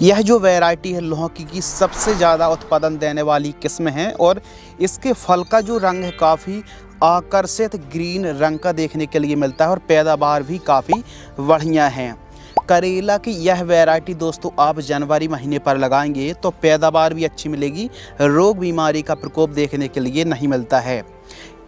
यह जो वैरायटी है लौकी की सबसे ज़्यादा उत्पादन देने वाली किस्म है और इसके फल का जो रंग है काफ़ी आकर्षित ग्रीन रंग का देखने के लिए मिलता है और पैदावार भी काफ़ी बढ़िया है। करेला की यह वैरायटी दोस्तों आप जनवरी महीने पर लगाएंगे तो पैदावार भी अच्छी मिलेगी, रोग बीमारी का प्रकोप देखने के लिए नहीं मिलता है।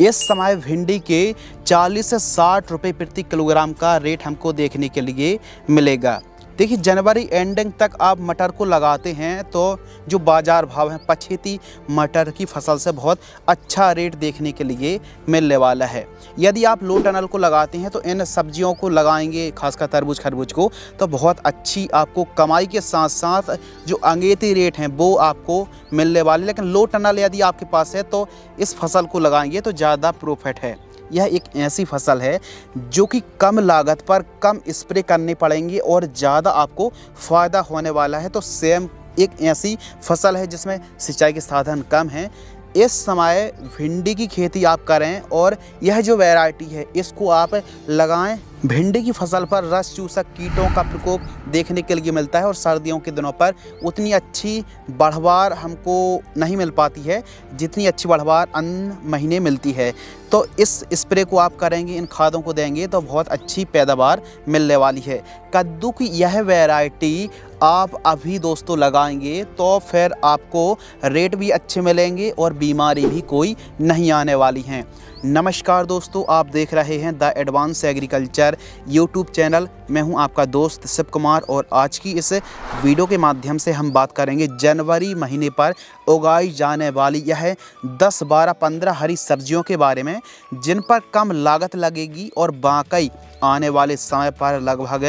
इस समय भिंडी के 40 से 60 रुपये प्रति किलोग्राम का रेट हमको देखने के लिए मिलेगा। देखिए जनवरी एंडिंग तक आप मटर को लगाते हैं तो जो बाज़ार भाव है पछेती मटर की फसल से बहुत अच्छा रेट देखने के लिए मिलने वाला है। यदि आप लो टनल को लगाते हैं तो इन सब्जियों को लगाएंगे, खासकर तरबूज खरबूज को, तो बहुत अच्छी आपको कमाई के साथ साथ जो अंगेती रेट हैं वो आपको मिलने वाले। लेकिन लो टनल यदि आपके पास है तो इस फसल को लगाएंगे तो ज़्यादा प्रॉफिट है। यह एक ऐसी फसल है जो कि कम लागत पर कम स्प्रे करने पड़ेंगे और ज़्यादा आपको फ़ायदा होने वाला है। तो सेम एक ऐसी फसल है जिसमें सिंचाई के साधन कम हैं। इस समय भिंडी की खेती आप करें और यह जो वैरायटी है इसको आप लगाएं। भिंडी की फसल पर रस चूसक कीटों का प्रकोप देखने के लिए मिलता है और सर्दियों के दिनों पर उतनी अच्छी बढ़वार हमको नहीं मिल पाती है जितनी अच्छी बढ़वार अन्य महीने मिलती है। तो इस स्प्रे को आप करेंगे, इन खादों को देंगे तो बहुत अच्छी पैदावार मिलने वाली है। कद्दू की यह वैरायटी आप अभी दोस्तों लगाएंगे तो फिर आपको रेट भी अच्छे मिलेंगे और बीमारी भी कोई नहीं आने वाली हैं। नमस्कार दोस्तों, आप देख रहे हैं the advance agriculture YouTube channel. मैं हूं आपका दोस्त शिव कुमार और आज की इस वीडियो के माध्यम से हम बात करेंगे जनवरी महीने पर उगाई जाने वाली यह 10, 12, 15 हरी सब्जियों के बारे में जिन पर कम लागत लगेगी और बाकी आने वाले समय पर लगभग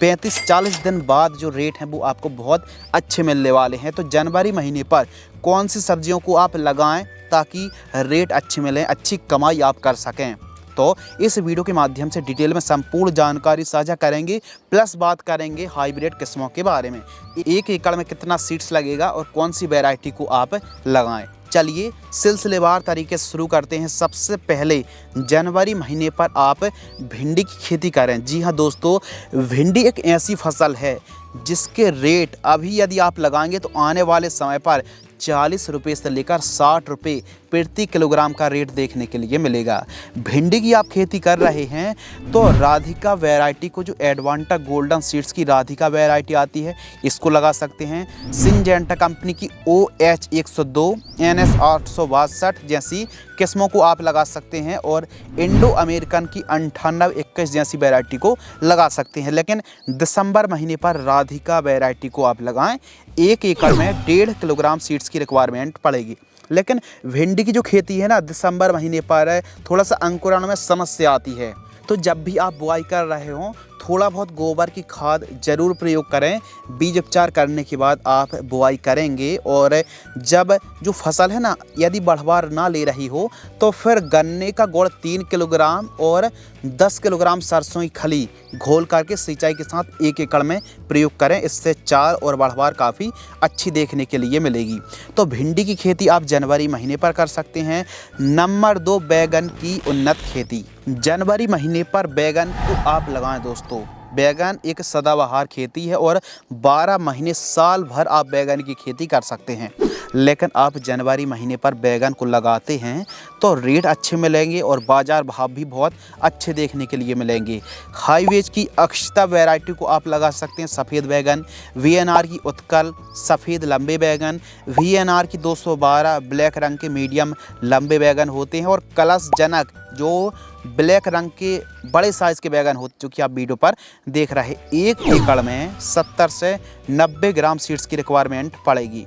35-40 दिन बाद जो रेट हैं वो आपको बहुत अच्छे मिलने वाले हैं। तो जनवरी महीने पर कौन सी सब्जियों को आप लगाएं ताकि रेट अच्छे मिलें, अच्छी कमाई आप कर सकें, तो इस वीडियो के माध्यम से डिटेल में संपूर्ण जानकारी साझा करेंगे। प्लस बात करेंगे हाइब्रिड किस्मों के बारे में, 1 एकड़ में कितना सीड्स लगेगा और कौन सी वैरायटी को आप लगाएं। चलिए सिलसिलेवार तरीके से शुरू करते हैं। सबसे पहले जनवरी महीने पर आप भिंडी की खेती करें। जी हाँ दोस्तों, भिंडी एक ऐसी फसल है जिसके रेट अभी यदि आप लगाएंगे तो आने वाले समय पर 40 रुपये से लेकर 60 रुपये प्रति किलोग्राम का रेट देखने के लिए मिलेगा। भिंडी की आप खेती कर रहे हैं तो राधिका वैरायटी को, जो एडवांटा गोल्डन सीड्स की राधिका वैरायटी आती है, इसको लगा सकते हैं। सिंजेंटा कंपनी की OH 102, NS 862 जैसी किस्मों को आप लगा सकते हैं और इंडो अमेरिकन की 9821 जैसी वैरायटी को लगा सकते हैं। लेकिन दिसंबर महीने पर राधिका वैरायटी को आप लगाएं। 1 एकड़ में 1.5 किलोग्राम सीड्स की रिक्वायरमेंट पड़ेगी। लेकिन भिंडी की जो खेती है ना, दिसंबर महीने पर थोड़ा सा अंकुरण में समस्या आती है। तो जब भी आप बुआई कर रहे हो थोड़ा बहुत गोबर की खाद जरूर प्रयोग करें। बीज उपचार करने के बाद आप बुआई करेंगे और जब जो फसल है ना यदि बढ़वार ना ले रही हो तो फिर गन्ने का गुड़ 3 किलोग्राम और 10 किलोग्राम सरसों की खली घोल करके सिंचाई के साथ 1 एकड़ में प्रयोग करें। इससे चार और बढ़वार काफ़ी अच्छी देखने के लिए मिलेगी। तो भिंडी की खेती आप जनवरी महीने पर कर सकते हैं। नंबर 2, बैगन की उन्नत खेती। जनवरी महीने पर बैगन को आप लगाएं दोस्तों। बैगन एक सदाबहार खेती है और 12 महीने साल भर आप बैगन की खेती कर सकते हैं। लेकिन आप जनवरी महीने पर बैगन को लगाते हैं तो रेट अच्छे मिलेंगे और बाज़ार भाव भी बहुत अच्छे देखने के लिए मिलेंगे। हाईवेज की अक्षता वैरायटी को आप लगा सकते हैं। सफ़ेद बैगन, VNR की उत्कल सफ़ेद लंबे बैगन, VNR की 212 ब्लैक रंग के मीडियम लंबे बैगन होते हैं और कलश जनक जो ब्लैक रंग के बड़े साइज़ के बैगन होते जो कि आप वीडियो पर देख रहे हैं। 1 एकड़ में 70 से 90 ग्राम सीड्स की रिक्वायरमेंट पड़ेगी।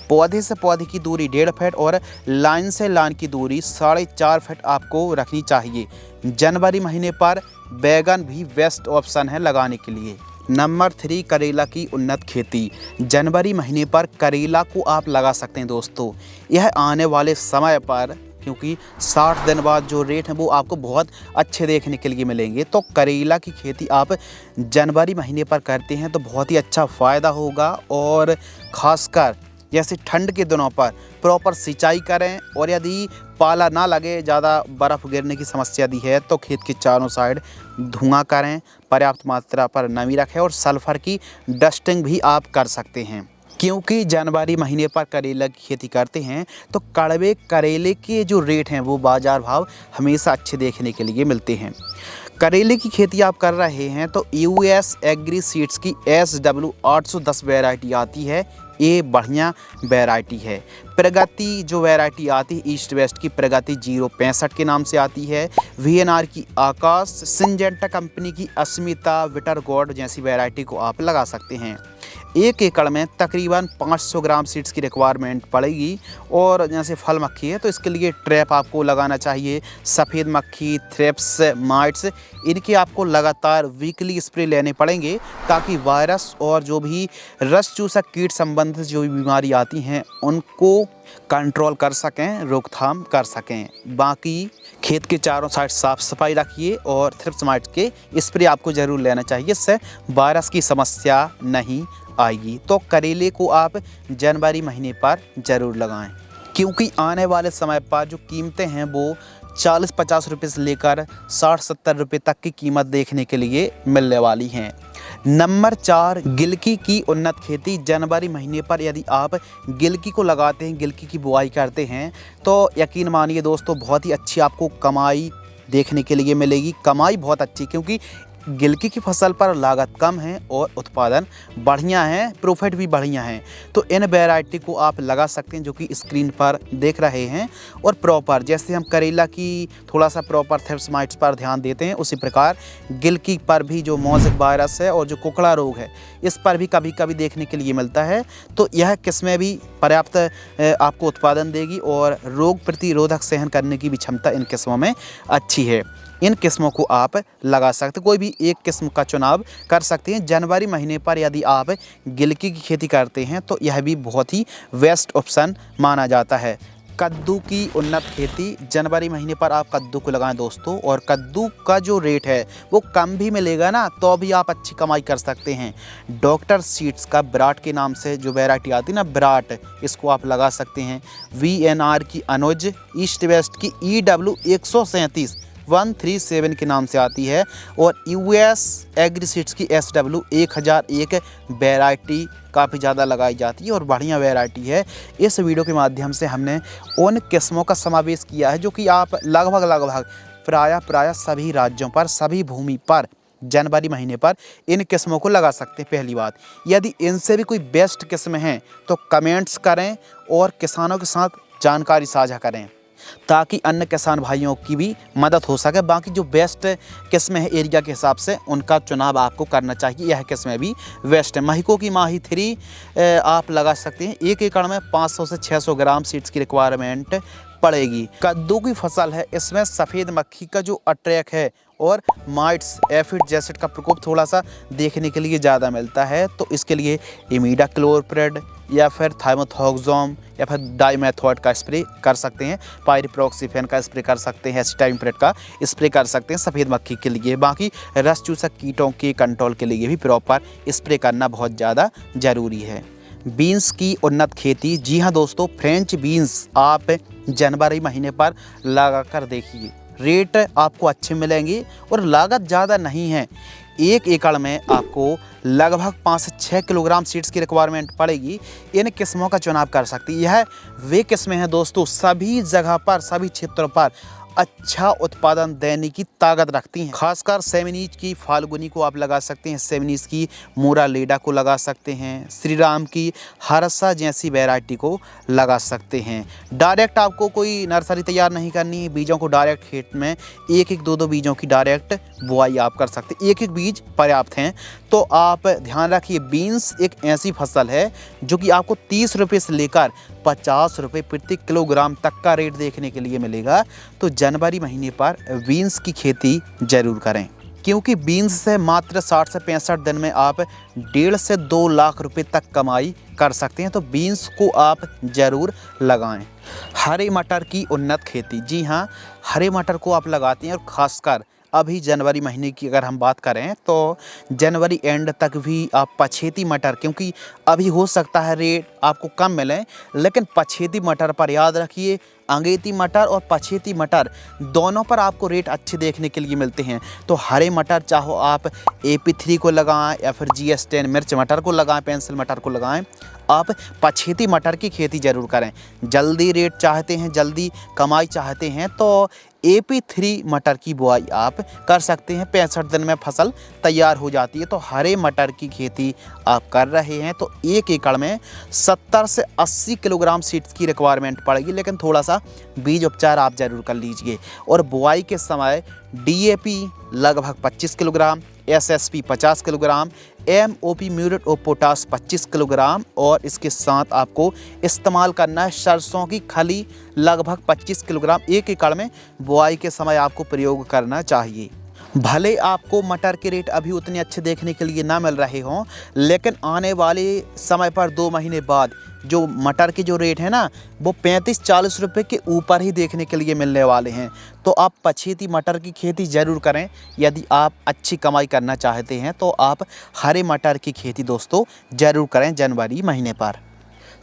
पौधे से पौधे की दूरी 1.5 फीट और लाइन से लाइन की दूरी 4.5 फीट आपको रखनी चाहिए। जनवरी महीने पर बैगन भी बेस्ट ऑप्शन है लगाने के लिए। नंबर 3, करेला की उन्नत खेती। जनवरी महीने पर करेला को आप लगा सकते हैं दोस्तों। यह आने वाले समय पर क्योंकि 60 दिन बाद जो रेट है वो आपको बहुत अच्छे देखने के लिए मिलेंगे। तो करेला की खेती आप जनवरी महीने पर करते हैं तो बहुत ही अच्छा फ़ायदा होगा और ख़ासकर जैसे ठंड के दिनों पर प्रॉपर सिंचाई करें, और यदि पाला ना लगे, ज़्यादा बर्फ़ गिरने की समस्या दी है, तो खेत के चारों साइड धुआं करें, पर्याप्त मात्रा पर नमी रखें और सल्फ़र की डस्टिंग भी आप कर सकते हैं। क्योंकि जनवरी महीने पर करेला की खेती करते हैं तो कड़वे करेले के जो रेट हैं वो बाज़ार भाव हमेशा अच्छे देखने के लिए मिलते हैं। करेले की खेती आप कर रहे हैं तो यूएस एग्री सीड्स की SW810 वैरायटी आती है। ये बढ़िया वैरायटी है। प्रगति जो वैरायटी आती है ईस्ट वेस्ट की प्रगति 065 के नाम से आती है। VNR की आकाश, सिंजेंटा कंपनी की अस्मिता, विटरगॉड जैसी वैरायटी को आप लगा सकते हैं। 1 एकड़ में तकरीबन 500 ग्राम सीड्स की रिक्वायरमेंट पड़ेगी। और जैसे फल मक्खी है तो इसके लिए ट्रैप आपको लगाना चाहिए। सफ़ेद मक्खी, थ्रिप्स, माइट्स, इनके आपको लगातार वीकली स्प्रे लेने पड़ेंगे ताकि वायरस और जो भी रस चूसक कीट संबंधित जो भी बीमारी आती हैं उनको कंट्रोल कर सकें, रोकथाम कर सकें। बाकी खेत के चारों साइड साफ़ सफाई रखिए और थ्रिप्स माइट्स के स्प्रे आपको ज़रूर लेना चाहिए, इससे वायरस की समस्या नहीं आएगी। तो करेले को आप जनवरी महीने पर ज़रूर लगाएं, क्योंकि आने वाले समय पर जो कीमतें हैं वो 40-50 रुपये से लेकर 60-70 रुपये तक की कीमत देखने के लिए मिलने वाली हैं। नंबर 4, गिलकी की उन्नत खेती। जनवरी महीने पर यदि आप गिलकी को लगाते हैं, गिलकी की बुआई करते हैं तो यकीन मानिए दोस्तों बहुत ही अच्छी आपको कमाई देखने के लिए मिलेगी। कमाई बहुत अच्छी, क्योंकि गिलकी की फसल पर लागत कम है और उत्पादन बढ़िया है, प्रॉफिट भी बढ़िया है। तो इन वैरायटी को आप लगा सकते हैं जो कि स्क्रीन पर देख रहे हैं। और प्रॉपर जैसे हम करेला की थोड़ा सा प्रॉपर थ्रिप्स माइट्स पर ध्यान देते हैं, उसी प्रकार गिलकी पर भी जो मोज़ेक वायरस है और जो कुकड़ा रोग है इस पर भी कभी कभी देखने के लिए मिलता है। तो यह किस्में भी पर्याप्त आपको उत्पादन देगी और रोग प्रतिरोधक सहन करने की भी क्षमता इन किस्मों में अच्छी है। इन किस्मों को आप लगा सकते, कोई भी एक किस्म का चुनाव कर सकते हैं। जनवरी महीने पर यदि आप गिलकी की खेती करते हैं तो यह भी बहुत ही बेस्ट ऑप्शन माना जाता है। कद्दू की उन्नत खेती। जनवरी महीने पर आप कद्दू को लगाएं दोस्तों, और कद्दू का जो रेट है वो कम भी मिलेगा ना, तो भी आप अच्छी कमाई कर सकते हैं। डॉक्टर सीड्स का विराट के नाम से जो वैरायटी आती है ना, विराट, इसको आप लगा सकते हैं। VNR की अनुज, ईस्ट वेस्ट की EW137 137 के नाम से आती है। और US एग्री सीड्स की SW1001 वैरायटी काफ़ी ज़्यादा लगाई जाती है और बढ़िया वैरायटी है। इस वीडियो के माध्यम से हमने उन किस्मों का समावेश किया है जो कि आप लगभग प्रायः सभी राज्यों पर, सभी भूमि पर जनवरी महीने पर इन किस्मों को लगा सकते हैं। पहली बात, यदि इनसे भी कोई बेस्ट किस्म हैं तो कमेंट्स करें और किसानों के साथ जानकारी साझा करें ताकि अन्य किसान भाइयों की भी मदद हो सके। बाकी जो बेस्ट किस्में हैं एरिया के हिसाब से उनका चुनाव आपको करना चाहिए। यह किस्में भी बेस्ट है। महिको की माही 3 आप लगा सकते हैं। 1 एकड़ में 500 से 600 ग्राम सीड्स की रिक्वायरमेंट पड़ेगी। कद्दू की फसल है, इसमें सफ़ेद मक्खी का जो अटैक है और माइट्स, एफिड जैसिड का प्रकोप थोड़ा सा देखने के लिए ज़्यादा मिलता है। तो इसके लिए इमीडाक्लोप्रिड या फिर थाइमोथोक्सोम या फिर डाइमेथॉयड का स्प्रे कर सकते हैं। पायरिप्रोक्सीफेन का स्प्रे कर सकते हैं। एसिटामिप्रिड का स्प्रे कर सकते हैं सफ़ेद मक्खी के लिए। बाकी रस चूसक कीटों के कंट्रोल के लिए भी प्रॉपर स्प्रे करना बहुत ज़्यादा ज़रूरी है। बीन्स की उन्नत खेती। जी हाँ दोस्तों, फ्रेंच बीन्स आप जनवरी महीने पर लगा कर देखिए, रेट आपको अच्छे मिलेंगे और लागत ज़्यादा नहीं है। 1 एकड़ में आपको लगभग 5 से 6 किलोग्राम सीड्स की रिक्वायरमेंट पड़ेगी। इन किस्मों का चुनाव कर सकती है। यह वे किस्में हैं दोस्तों सभी जगह पर, सभी क्षेत्रों पर अच्छा उत्पादन देने की ताकत रखती हैं। खासकर सेमिनीज की फाल्गुनी को आप लगा सकते हैं, सेमिनीज की मोरा लेडा को लगा सकते हैं, श्री राम की हरसा जैसी वैरायटी को लगा सकते हैं। डायरेक्ट आपको कोई नर्सरी तैयार नहीं करनी है, बीजों को डायरेक्ट खेत में 1-2 बीजों की डायरेक्ट बुआई आप कर सकते हैं। 1 बीज पर्याप्त हैं। तो आप ध्यान रखिए, बीन्स एक ऐसी फसल है जो कि आपको 30 रुपये से लेकर 50 रुपये प्रति किलोग्राम तक का रेट देखने के लिए मिलेगा। तो जनवरी महीने पर बीन्स की खेती जरूर करें, क्योंकि बीन्स से मात्र 60 से 65 दिन में आप 1.5 से 2 लाख रुपए तक कमाई कर सकते हैं। तो बीन्स को आप ज़रूर लगाएं। हरे मटर की उन्नत खेती। जी हाँ, हरे मटर को आप लगाते हैं और ख़ासकर अभी जनवरी महीने की अगर हम बात करें तो जनवरी एंड तक भी आप पछेती मटर, क्योंकि अभी हो सकता है रेट आपको कम मिले, लेकिन पछेती मटर पर याद रखिए, अंगेती मटर और पछेती मटर दोनों पर आपको रेट अच्छे देखने के लिए मिलते हैं। तो हरे मटर चाहो आप AP3 को लगाएं या फिर GS10 मिर्च मटर को लगाएं, पेंसिल मटर को लगाएं, आप पछेती मटर की खेती ज़रूर करें। जल्दी रेट चाहते हैं, जल्दी कमाई चाहते हैं तो AP3 मटर की बुआई आप कर सकते हैं। 65 दिन में फसल तैयार हो जाती है। तो हरे मटर की खेती आप कर रहे हैं तो 1 एकड़ में 70 से 80 किलोग्राम सीड्स की रिक्वायरमेंट पड़ेगी, लेकिन थोड़ा सा बीज उपचार आप ज़रूर कर लीजिए। और बुआई के समय DAP लगभग 25 kilogram, SSP 50 kilogram, MOP muriate of potash 25 kilogram और इसके साथ आपको इस्तेमाल करना है सरसों की खली लगभग 25 किलोग्राम 1 एकड़ में बुआई के समय आपको प्रयोग करना चाहिए। भले आपको मटर के रेट अभी उतने अच्छे देखने के लिए ना मिल रहे हों, लेकिन आने वाले समय पर 2 महीने बाद जो मटर के जो रेट है ना वो 35-40 रुपये के ऊपर ही देखने के लिए मिलने वाले हैं। तो आप पछेती मटर की खेती ज़रूर करें। यदि आप अच्छी कमाई करना चाहते हैं तो आप हरे मटर की खेती दोस्तों ज़रूर करें जनवरी महीने पर।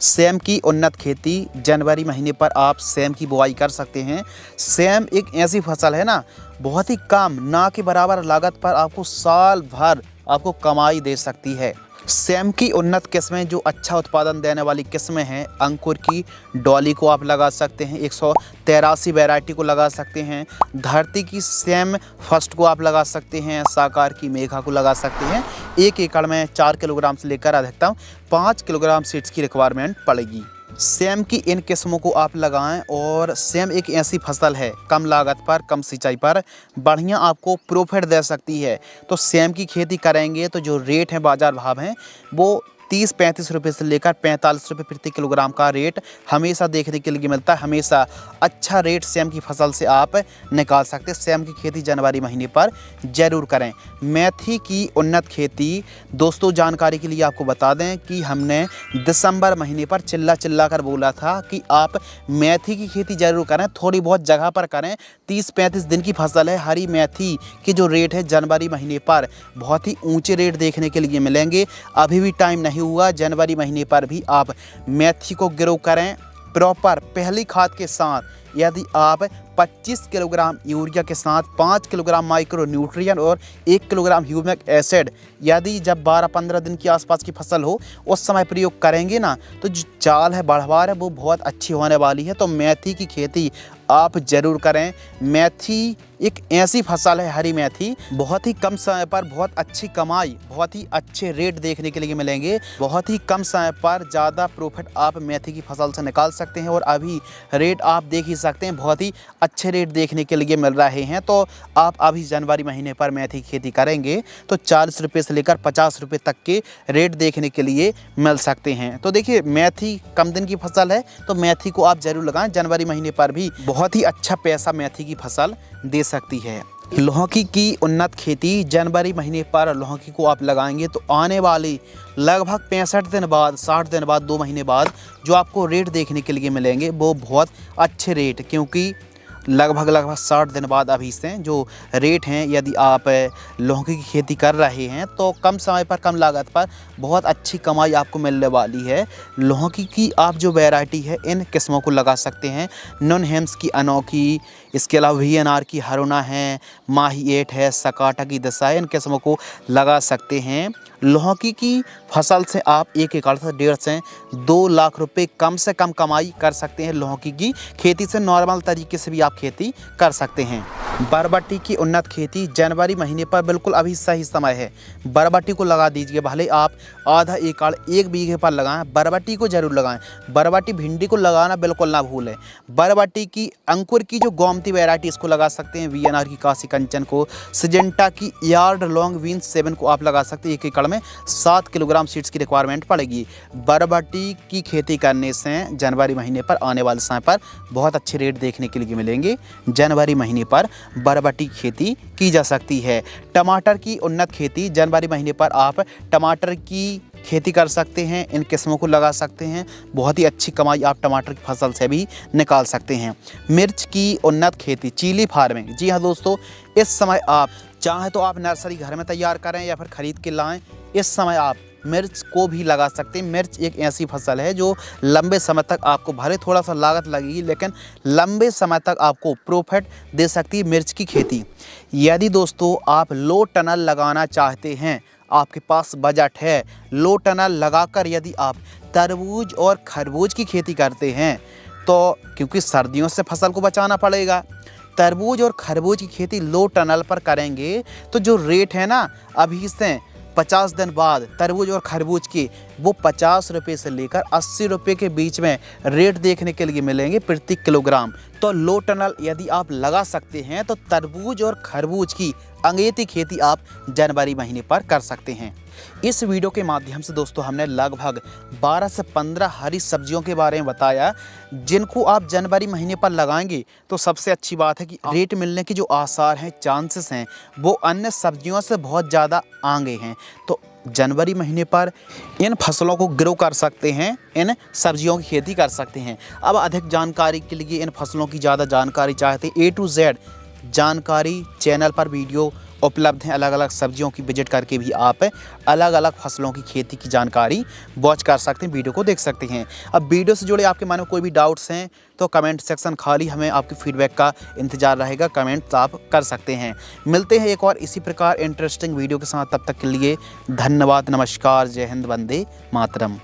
सेम की उन्नत खेती जनवरी महीने पर आप सेम की बुआई कर सकते हैं। सेम एक ऐसी फसल है ना, बहुत ही कम ना के बराबर लागत पर आपको साल भर आपको कमाई दे सकती है। सेम की उन्नत किस्में जो अच्छा उत्पादन देने वाली किस्में हैं, अंकुर की डॉली को आप लगा सकते हैं, 183 वैरायटी को लगा सकते हैं, धरती की सेम फर्स्ट को आप लगा सकते हैं, साकार की मेघा को लगा सकते हैं। 1 एकड़ में 4 किलोग्राम से लेकर अधिकतम 5 किलोग्राम सीड्स की रिक्वायरमेंट पड़ेगी। सेम की इन किस्मों को आप लगाएं और सेम एक ऐसी फसल है कम लागत पर, कम सिंचाई पर बढ़िया आपको प्रॉफिट दे सकती है। तो सेम की खेती करेंगे तो जो रेट है, बाज़ार भाव हैं, वो 30-35 रुपये से लेकर 45 रुपये प्रति किलोग्राम का रेट हमेशा देखने के लिए मिलता है। हमेशा अच्छा रेट सेम की फसल से आप निकाल सकते हैं। सेम की खेती जनवरी महीने पर ज़रूर करें। मेथी की उन्नत खेती दोस्तों जानकारी के लिए आपको बता दें कि हमने दिसंबर महीने पर चिल्ला कर बोला था कि आप मेथी की खेती ज़रूर करें, थोड़ी बहुत जगह पर करें। 30-35 दिन की फसल है। हरी मेथी की जो रेट है जनवरी महीने पर बहुत ही ऊँचे रेट देखने के लिए मिलेंगे। अभी भी टाइम नहीं हुआ, जनवरी महीने पर भी आप मेथी को ग्रो करें प्रॉपर पहली खाद के साथ। यदि आप 25 किलोग्राम यूरिया के साथ 5 किलोग्राम माइक्रो न्यूट्रिएंट और 1 किलोग्राम ह्यूमिक एसिड यदि जब 12-15 दिन के आसपास की फसल हो उस समय प्रयोग करेंगे ना, तो जो चाल है, बढ़वार है, वो बहुत अच्छी होने वाली है। तो मेथी की खेती आप ज़रूर करें। मेथी एक ऐसी फसल है, हरी मेथी, बहुत ही कम समय पर बहुत अच्छी कमाई, बहुत ही अच्छे रेट देखने के लिए मिलेंगे। बहुत ही कम समय पर ज़्यादा प्रॉफिट आप मेथी की फसल से निकाल सकते हैं। और अभी रेट आप देख ही सकते हैं, बहुत ही अच्छे रेट देखने के लिए मिल रहे हैं। तो आप अभी जनवरी महीने पर मेथी की खेती करेंगे तो 40 रुपये से लेकर 50 रुपये तक के रेट देखने के लिए मिल सकते हैं। तो देखिए, मेथी कम दिन की फसल है तो मेथी को आप ज़रूर लगाएं। जनवरी महीने पर भी बहुत ही अच्छा पैसा मेथी की फसल दे सकती है। लौकी की उन्नत खेती जनवरी महीने पर लौकी को आप लगाएंगे तो आने वाली लगभग 65 दिन बाद, 60 दिन बाद, 2 महीने बाद जो आपको रेट देखने के लिए मिलेंगे वो बहुत अच्छे रेट, क्योंकि लगभग 60 दिन बाद अभी से जो रेट हैं, यदि आप लौकी की खेती कर रहे हैं तो कम समय पर, कम लागत पर बहुत अच्छी कमाई आपको मिलने वाली है। लौकी की आप जो वैरायटी है इन किस्मों को लगा सकते हैं। नॉन हेम्स की अनोखी, इसके अलावा VNR की हरुणा है, माही 8 है, सकाटा की दशा है, इन किस्मों को लगा सकते हैं। लौकी की फसल से आप 1 एकड़ से 1.5 से 2 लाख रुपए कम से कम कमाई कर सकते हैं। लौकी की खेती से नॉर्मल तरीके से भी आप खेती कर सकते हैं। बरबट्टी की उन्नत खेती जनवरी महीने पर बिल्कुल अभी सही समय है। बरबट्टी को लगा दीजिए, भले आप आधा एकड़ 1 बीघे पर लगाएं, बरबट्टी को जरूर लगाएं। बरबट्टी भिंडी को लगाना बिल्कुल ना भूलें। बरबट्टी की अंकुर की जो गोमती वैरायटी इसको लगा सकते हैं। VNR की काशी कंचन को, सिजेंटा की यार्ड लॉन्ग विंस 7 को आप लगा सकते हैं। 1 एकड़ में 7 किलोग्राम सीड्स की रिक्वायरमेंट पड़ेगी। बरबट्टी की खेती करने से जनवरी महीने पर आने वाले समय पर बहुत अच्छे रेट देखने के लिए मिलेंगे। जनवरी महीने पर बरबट्टी की खेती की जा सकती है। टमाटर की उन्नत खेती जनवरी महीने पर आप टमाटर की खेती कर सकते हैं, इन किस्मों को लगा सकते हैं। बहुत ही अच्छी कमाई आप टमाटर की फसल से भी निकाल सकते हैं। मिर्च की उन्नत खेती, चिली फार्मिंग। जी हाँ दोस्तों, इस समय आप चाहे तो आप नर्सरी घर में तैयार करें या फिर ख़रीद के लाएं। इस समय आप मिर्च को भी लगा सकते हैं। मिर्च एक ऐसी फसल है जो लंबे समय तक आपको, भले थोड़ा सा लागत लगेगी, लेकिन लंबे समय तक आपको प्रॉफिट दे सकती है मिर्च की खेती। यदि दोस्तों आप लो टनल लगाना चाहते हैं, आपके पास बजट है, लो टनल लगाकर यदि आप तरबूज और खरबूज की खेती करते हैं तो, क्योंकि सर्दियों से फसल को बचाना पड़ेगा, तरबूज और खरबूज की खेती लो टनल पर करेंगे तो जो रेट है ना, अभी से 50 दिन बाद तरबूज और खरबूज की, वो 50 रुपये से लेकर 80 रुपये के बीच में रेट देखने के लिए मिलेंगे प्रति किलोग्राम। तो लो टनल यदि आप लगा सकते हैं तो तरबूज और खरबूज की अगेती खेती आप जनवरी महीने पर कर सकते हैं। इस वीडियो के माध्यम से दोस्तों हमने लगभग 12 से 15 हरी सब्जियों के बारे में बताया, जिनको आप जनवरी महीने पर लगाएंगे तो सबसे अच्छी बात है कि रेट मिलने के जो आसार हैं, चांसेस हैं, वो अन्य सब्जियों से बहुत ज़्यादा आगे हैं। तो जनवरी महीने पर इन फसलों को ग्रो कर सकते हैं, इन सब्जियों की खेती कर सकते हैं। अब अधिक जानकारी के लिए, इन फसलों की ज़्यादा जानकारी चाहते A to Z जानकारी चैनल पर वीडियो उपलब्ध हैं। अलग अलग सब्जियों की विजिट करके भी आप अलग अलग फसलों की खेती की जानकारी वॉच कर सकते हैं, वीडियो को देख सकते हैं। अब वीडियो से जुड़े आपके मन में कोई भी डाउट्स हैं तो कमेंट सेक्शन खाली, हमें आपकी फीडबैक का इंतज़ार रहेगा, कमेंट्स आप कर सकते हैं। मिलते हैं एक और इसी प्रकार इंटरेस्टिंग वीडियो के साथ, तब तक के लिए धन्यवाद, नमस्कार, जय हिंद, वंदे मातरम।